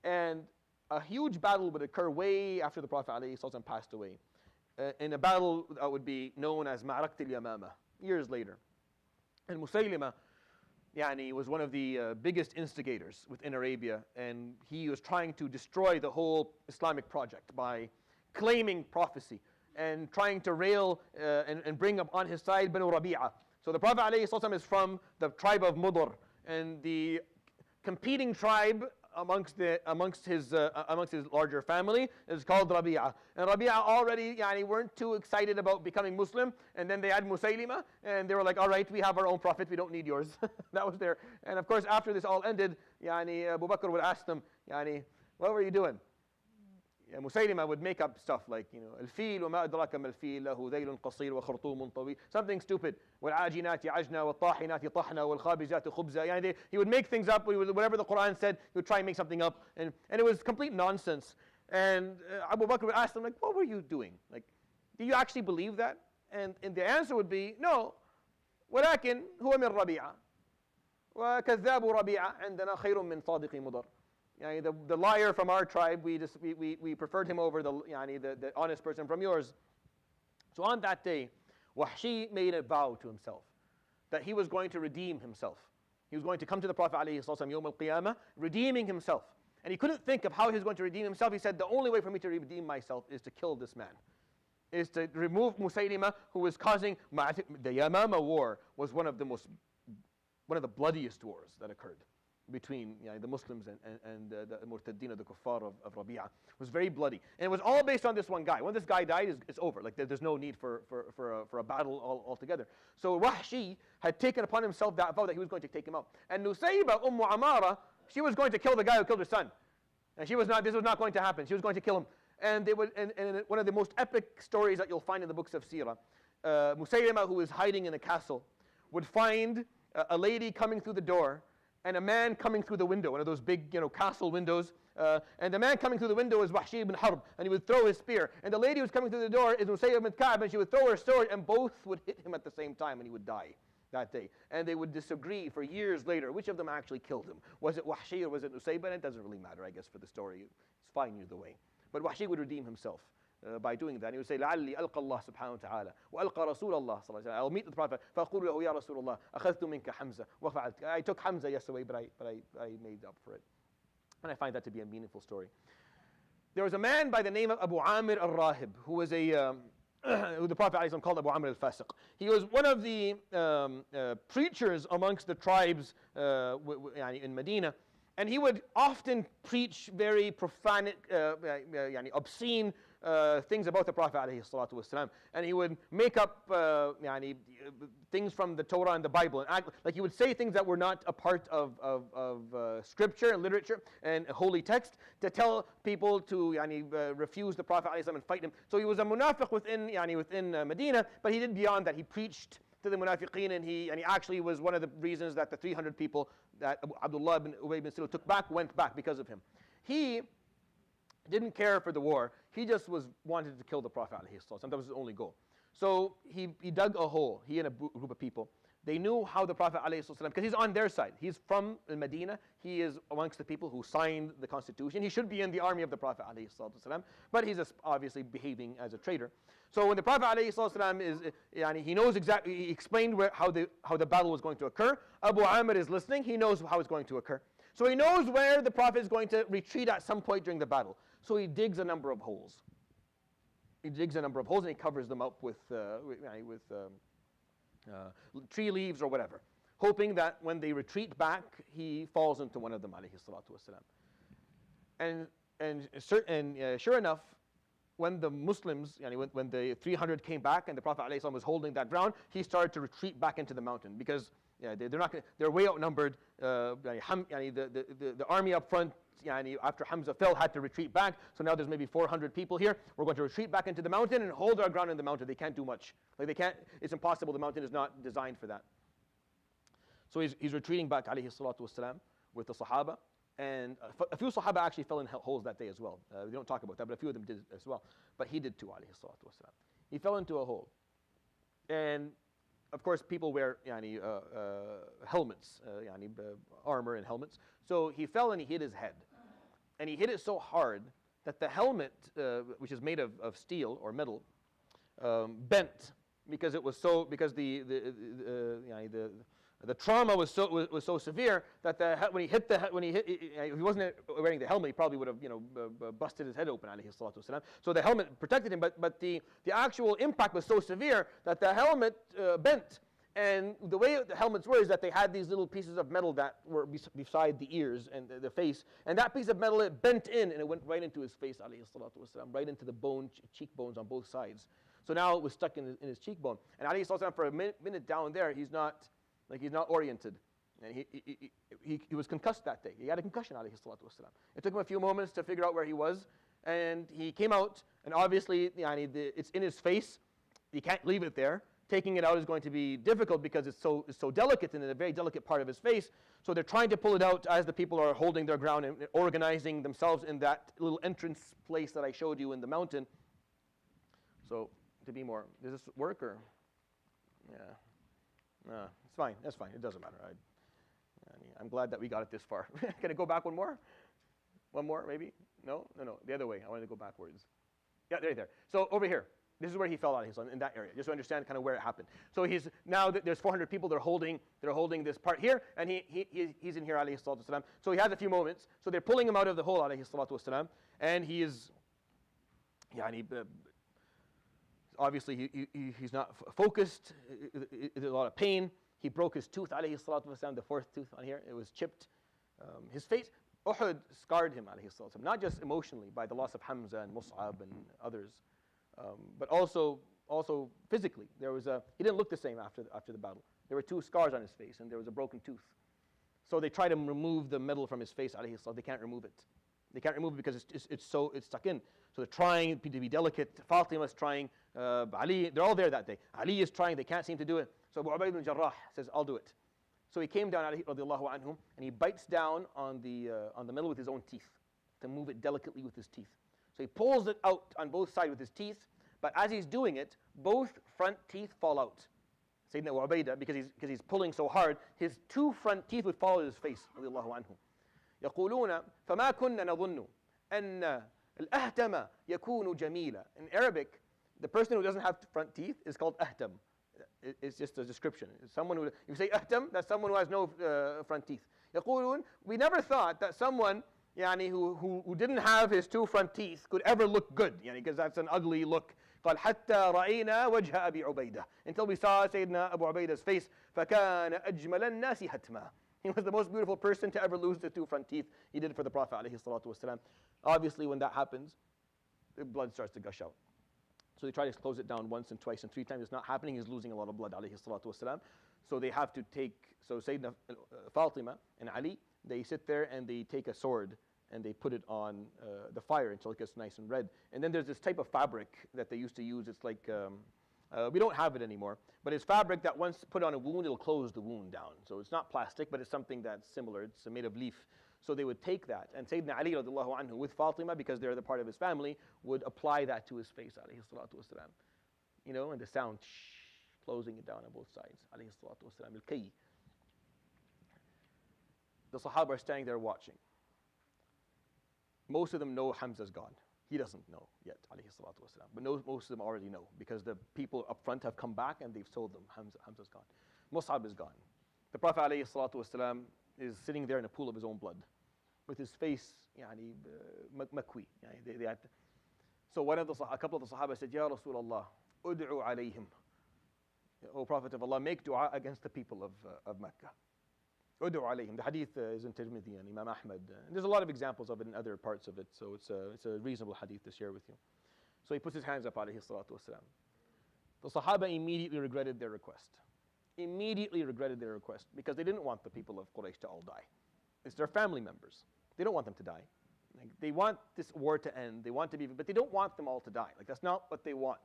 And a huge battle would occur way after the Prophet ﷺ passed away. In a battle that would be known as Ma'raqat al-Yamama, years later. And Musaylima was one of the biggest instigators within Arabia, and he was trying to destroy the whole Islamic project by claiming prophecy and trying to rail and bring up on his side Banu Rabi'ah. So the Prophet ﷺ is from the tribe of Mudr, and the competing tribe amongst his larger family is called Rabi'a. And Rabi'a already weren't too excited about becoming Muslim, and then they had Musaylima, and they were like, all right, we have our own prophet, we don't need yours. That was there. And of course, after this all ended, Abu Bakr would ask them, what were you doing? Musaylima would make up stuff like, الفيل وما أدراك ما الفيل له ذيل قصير وخرطوم طويل, something stupid. والعاجنات عجنا والطاحنات طحنا والخابزات خبزا. He would make things up. Whatever the Quran said, he would try and make something up, and it was complete nonsense. And Abu Bakr would ask them, like, what were you doing? Like, do you actually believe that? And the answer would be, no. ولكن هو من ربيعة وكذاب ربيعة عندنا خير من صادق مضر. The liar from our tribe, we preferred him over the honest person from yours. So on that day, Wahshi made a vow to himself that he was going to redeem himself. He was going to come to the Prophet ﷺ Yawm al-Qiyamah, redeeming himself. And he couldn't think of how he was going to redeem himself. He said, the only way for me to redeem myself is to kill this man, is to remove Musaylima, who was causing the Yamama war. Was one of the bloodiest wars that occurred between the Muslims and the Murtaddin, the Kuffar of Rabi'a. It was very bloody. And it was all based on this one guy. When this guy died, it's over. Like there's no need for a battle altogether. So Wahshi had taken upon himself that vow that he was going to take him out. And Nusayba, Amara, she was going to kill the guy who killed her son. And this was not going to happen. She was going to kill him. And one of the most epic stories that you'll find in the books of Seerah, Musaylima, who was hiding in a castle, would find a lady coming through the door, and a man coming through the window, one of those big, castle windows. And the man coming through the window is Wahshi ibn Harb, and he would throw his spear. And the lady who was coming through the door is Nusayb ibn Ka'b, and she would throw her sword, and both would hit him at the same time, and he would die that day. And they would disagree for years later which of them actually killed him. Was it Wahshi or was it Nusayb? And it doesn't really matter, I guess, for the story. It's fine either way. But Wahshi would redeem himself by doing that. He would say, لعلي ألقى الله سبحانه وتعالى وألقى رسول الله صلى الله عليه وسلم. I'll meet the Prophet. فأقول له يا رسول الله أخذت منك حمزة وفعلت. I took Hamza yesterday, but I made up for it. And I find that to be a meaningful story. There was a man by the name of Abu Amir al-Rahib, who was who the Prophet ﷺ called Abu Amir al-Fasiq. He was one of the preachers amongst the tribes in Medina. And he would often preach very profane, obscene things about the Prophet ﷺ. And he would make up things from the Torah and the Bible, and act like he would say things that were not a part of scripture and literature and holy text, to tell people to refuse the Prophet ﷺ and fight him. So he was a munafiq within Medina, but he did beyond that. He preached to the munafiqeen, and he actually was one of the reasons that the 300 people that Abdullah ibn Ubay ibn Salul went back because of him. He didn't care for the war. He just wanted to kill the Prophet ﷺ. That was his only goal. So he dug a hole, he and a group of people. They knew how the Prophet ﷺ, because he's on their side. He's from Medina. He is amongst the people who signed the constitution. He should be in the army of the Prophet ﷺ, but he's obviously behaving as a traitor. So when the Prophet ﷺ he knows exactly, he explained how the battle was going to occur. Abu Amr is listening. He knows how it's going to occur. So he knows where the Prophet is going to retreat at some point during the battle. So he digs a number of holes. He digs a number of holes and he covers them up with tree leaves or whatever, hoping that when they retreat back, he falls into one of them, alayhi salatu wasalam. And sure enough, when the Muslims, when the 300 came back and the Prophet ﷺ was holding that ground, he started to retreat back into the mountain, because they're way outnumbered. The army up front, after Hamza fell, had to retreat back. So now there's maybe 400 people here. We're going to retreat back into the mountain and hold our ground in the mountain. They can't do much. It's impossible. The mountain is not designed for that. So he's retreating back, alayhi salatu wasalam, with the Sahaba. And a few Sahaba actually fell in holes that day as well. We don't talk about that, but a few of them did as well. But he did too, alayhi salatu wasalam. He fell into a hole. And of course, people wear helmets, armor and helmets. So he fell and he hit his head. And he hit it so hard that the helmet, which is made of steel or metal, bent, because the trauma was so severe that if he wasn't wearing the helmet, he probably would have busted his head open, alayhi salatu wasalam. So the helmet protected him, but the actual impact was so severe that the helmet bent, And the way the helmets were is that they had these little pieces of metal that were beside the ears and the face. And that piece of metal, it bent in and it went right into his face, alayhi salatu wasalam, right into the cheekbones on both sides. So now it was stuck in his cheekbone. And alayhi salatu wasalam, for a minute down there, he's not oriented. And he was concussed that day. He had a concussion, alayhi salatu wasalam. It took him a few moments to figure out where he was. And he came out, and obviously it's in his face. You can't leave it there. Taking it out is going to be difficult because it's so delicate and in a very delicate part of his face. So they're trying to pull it out as the people are holding their ground and organizing themselves in that little entrance place that I showed you in the mountain. So to be more, does this work or? Yeah, no, it's fine. That's fine. It doesn't matter. I'm glad that we got it this far. Can I go back one more? One more, maybe? No, the other way. I wanted to go backwards. Yeah, there. So over here. This is where he fell out in that area, just to understand kind of where it happened. So there's 400 people. They're holding this part here, and he's in here, alayhi salatu wasalam. So he has a few moments. So they're pulling him out of the hole, alayhi salatu wasalam, and he is, obviously he's not focused. There's a lot of pain. He broke his tooth, alayhi salatu wasalam, the fourth tooth on here. It was chipped. His face, Uhud scarred him, alayhi salatu wasalam, not just emotionally by the loss of Hamza and Mus'ab and others. But also physically, he didn't look the same after the battle. There were 2 scars on his face, and there was a broken tooth. So they try to remove the metal from his face, alayhi salam. They can't remove it. They can't remove it because it's stuck in. So they're trying to be delicate. Fatima's trying. Ali, they're all there that day. Ali is trying. They can't seem to do it. So Abu Ubayd al-Jarrah says, "I'll do it." So he came down, Ali radiallahu anhu, and he bites down on the metal with his own teeth to move it delicately with his teeth. So he pulls it out on both sides with his teeth, but as he's doing it, both front teeth fall out. Sayyidina Abu Ubaidah, because he's pulling so hard, his 2 front teeth would fall out of his face. رضي الله عنه. يقولون فما كنا نظن أن الأهتم يكون جميلا. In Arabic, the person who doesn't have front teeth is called ahtam. It's just a description. It's someone who, if you say ahtam, that's someone who has no front teeth. يقولون, we never thought that someone who didn't have his 2 front teeth could ever look good, because that's an ugly look. قال حتى رأينا وجه أبي عبيدة, until we saw Sayyidina Abu Ubaidah's face. فكان أجمل الناس هتما. He was the most beautiful person to ever lose the 2 front teeth. He did it for the Prophet alayhi salatu wasalam. Obviously, when that happens, the blood starts to gush out. So they try to close it down once and twice and 3 times. It's not happening. He's losing a lot of blood alayhi salatu wasalam. So they have to so Sayyidina Fatima and Ali, they sit there and they take a sword and they put it on the fire until it gets nice and red. And then there's this type of fabric that they used to use. It's like, we don't have it anymore, but it's fabric that once put on a wound, it'll close the wound down. So it's not plastic, but it's something that's similar. It's made of leaf. So they would take that, and Sayyidina Ali radiallahu anhu with Fatima, because they're the part of his family, would apply that to his face, alayhi salatu wasalam. And the sound, closing it down on both sides, alayhi salatu wasalam, al-kay. The Sahaba are standing there watching. Most of them know Hamza's gone. He doesn't know yet, alayhi salatu wasalam. But most of them already know, because the people up front have come back and they've told them Hamza's gone. Mus'ab is gone. The Prophet alayhi salatu wasalam is sitting there in a pool of his own blood, with his face makwi. So a couple of the Sahaba said, Ya Rasulullah, ud'u alayhim. O Prophet of Allah, make dua against the people of Mecca. Ud'u alayhim. The hadith is in Tirmidhi and Imam Ahmad. And there's a lot of examples of it in other parts of it, so it's a reasonable hadith to share with you. So he puts his hands up, alayhi salatu wasalam. The Sahaba immediately regretted their request. Immediately regretted their request, because they didn't want the people of Quraysh to all die. It's their family members. They don't want them to die. They want this war to end. They want to be, but they don't want them all to die. That's not what they want.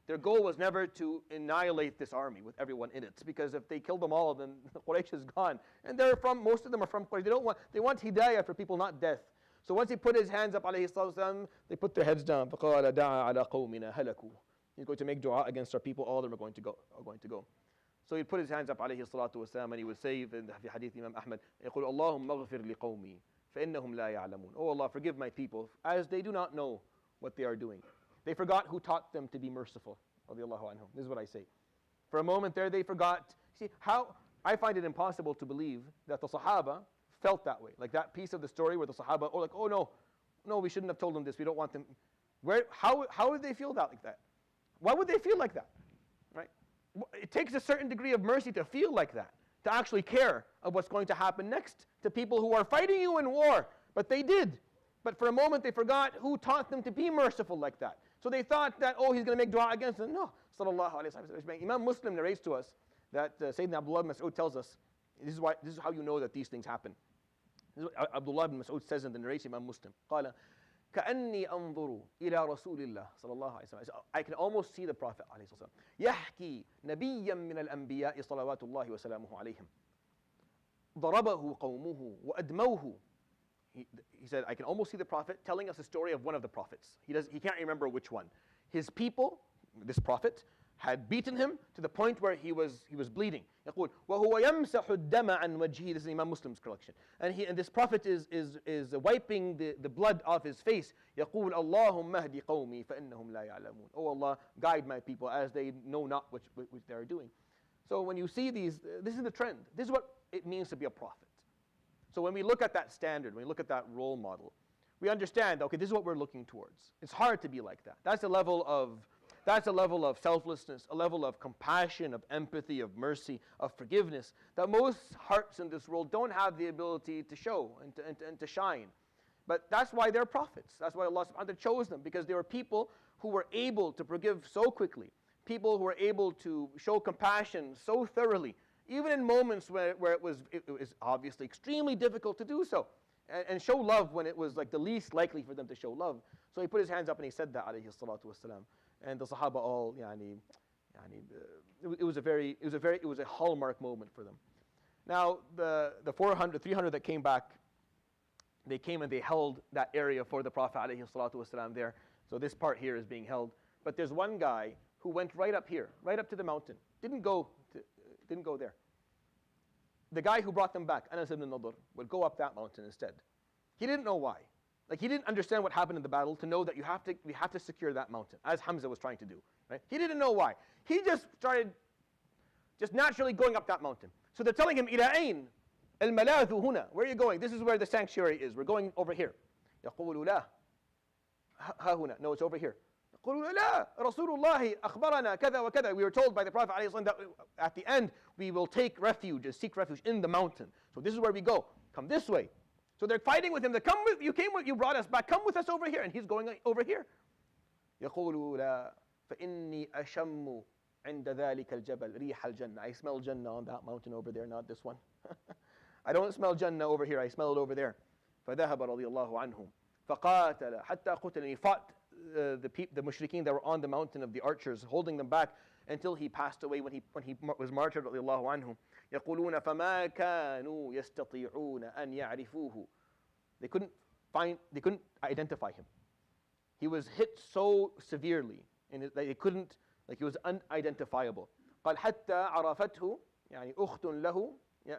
Their goal was never to annihilate this army with everyone in it, because if they kill them all, then Quraysh is gone. And most of them are from Quraysh. They want hidayah for people, not death. So once he put his hands up, alayhi salatu, they put their heads down. فَقَالَ دَعَا عَلَى قَوْمِنَا هَلَكُوا. He's going to make dua against our people. All of them are going to go. So he'd put his hands up, alayhi salatu wasalam, and he would say in the hadith Imam Ahmad, يقول اللهم اغفر لقومي فإنهم لا يعلمون. Oh Allah, forgive my people, as they do not know what they are doing. They forgot who taught them to be merciful. Radiallahu anhum. This is what I say. For a moment there, they forgot. See, how I find it impossible to believe that the Sahaba felt that way. Like that piece of the story where the Sahaba, oh no, we shouldn't have told them this. We don't want them. How would they feel like that? Why would they feel like that? Right? It takes a certain degree of mercy to feel like that, to actually care of what's going to happen next to people who are fighting you in war. But they did. But for a moment they forgot who taught them to be merciful like that. So they thought that, oh, he's going to make dua against them. No. Sallallahu alayhi wa sallam. Imam Muslim narrates to us that Sayyidina Abdullah ibn Mas'ud tells us, this is how you know that these things happen. This is what Abdullah ibn Mas'ud says in the narration, Imam Muslim. قال كأني أنظر إلى رسول الله صلى الله عليه وسلم. I can almost see the Prophet عليه الصلاة والسلام. يحكي نبيا من الأنبياء صلوات الله وسلامه عليهم. ضربه قومه وأدموه. He said, I can almost see the Prophet telling us a story of one of the prophets. He can't remember which one. His people, this Prophet, had beaten him to the point where he was bleeding. يقول وهو يمسح الدم عن وجهه. This is Imam Muslim's collection. And this Prophet is wiping the blood off his face. يقول اللهم اهد قومي فإنهم لا يعلمون. Oh Allah, guide my people as they know not which they are doing. So when you see these, this is the trend. This is what it means to be a prophet. So when we look at that standard, when we look at that role model, we understand, okay, this is what we're looking towards. It's hard to be like that. That's a level of selflessness, a level of compassion, of empathy, of mercy, of forgiveness that most hearts in this world don't have the ability to show and to shine. But that's why they're prophets. That's why Allah subhanahu wa ta'ala chose them, because they were people who were able to forgive so quickly, people who were able to show compassion so thoroughly, even in moments where it was obviously extremely difficult to do so, and show love when it was like the least likely for them to show love. So he put his hands up and he said that, alayhi salatu wasalam. And the Sahaba all, it was a hallmark moment for them. Now the 300 that came back, they came and they held that area for the Prophet alayhi salatu wasalam there. So this part here is being held. But there's one guy who went right up here, right up to the mountain. Didn't go there. The guy who brought them back, Anas ibn Nadr, would go up that mountain instead. He didn't know why. Like, he didn't understand what happened in the battle to know that we have to secure that mountain, as Hamza was trying to do. Right? He didn't know why. He just started naturally going up that mountain. So they're telling him, إِلَى أَيْنَ الْمَلَاذُ هُنَا. Where are you going? This is where the sanctuary is. We're going over here. يَقُولُ لَا هَا هُنَا. No, it's over here. يقولون لا رسول الله أخبرنا كذا وكذا. We were told by the Prophet ﷺ that at the end we will take refuge and seek refuge in the mountain. So this is where we go. Come this way. So they're fighting with him. You brought us back. Come with us over here. And he's going over here. يقول لا فإني أشم عند ذلك الجبل ريح الجنة. I smell Jannah on that mountain over there, not this one. I don't smell Jannah over here. I smell it over there. فذهب رضي الله عنهم فقاتل حتى قتل. And he fought the mushrikeen that were on the mountain of the archers, holding them back until he passed away when he was martyred رضي الله عنه. يقولون فما كانوا يستطيعون أن يعرفوه. They couldn't identify him. He was hit so severely and they couldn't, like, he was unidentifiable. قال حتى عرفته يعني أخت له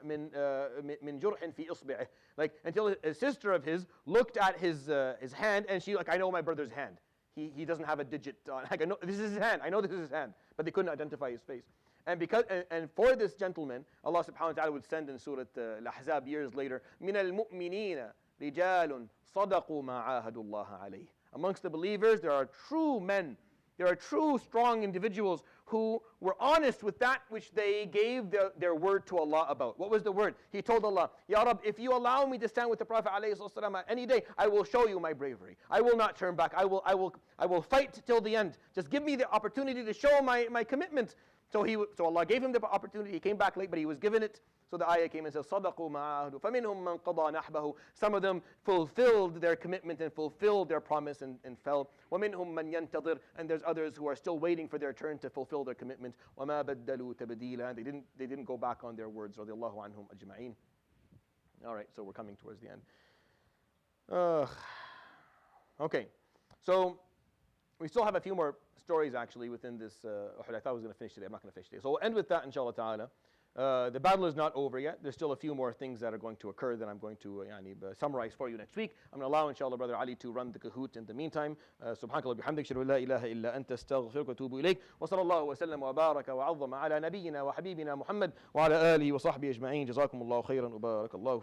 من جرح في إصبعه. Like, until a sister of his looked at his hand and she, like, I know my brother's hand. He doesn't have a digit on. Like, I know this is his hand. I know this is his hand. But they couldn't identify his face. And for this gentleman, Allah subhanahu wa ta'ala would send in Surah Al-Ahzab years later, من المؤمنين رجال صدقوا ما عاهدوا الله عليه. Amongst the believers, there are true men. There are true, strong individuals who were honest with that which they gave their word to Allah about. What was the word? He told Allah, Ya Rab, if you allow me to stand with the Prophet ﷺ any day, I will show you my bravery. I will not turn back. I will fight till the end. Just give me the opportunity to show my commitment. So Allah gave him the opportunity. He came back late, but he was given it. So the ayah came and said, صَدَقُوا مَا عَاهَدُوا فَمِنْهُمْ مَنْ قَضَى نَحْبَهُ. Some of them fulfilled their commitment and fulfilled their promise and fell. وَمِنْهُمْ مَنْ يَنْتَظِرُ. And there's others who are still waiting for their turn to fulfill their commitment. وَمَا بَدَّلُوا تَبْدِيلًا. And they didn't go back on their words. رضي الله عنهم أجمعين. All right, so we're coming towards the end. Okay, so we still have a few more stories actually within this Uhud. I thought I was going to finish today. I'm not going to finish today. So we'll end with that, inshallah ta'ala. The battle is not over yet. There's still a few more things that are going to occur that I'm going to summarize for you next week. I'm going to allow, inshallah, Brother Ali to run the Kahoot in the meantime. Subhanakallah bihamdik, shadu la ilaha illa anta astaghfiruka wa atubu ilayk. Wa sallallahu wa sallam wa baraka wa 'azzama ala nabiyyina wa habibina Muhammad wa ala alihi wa sahbihi ajma'in. Jazakumullahu khairan wa barakallahu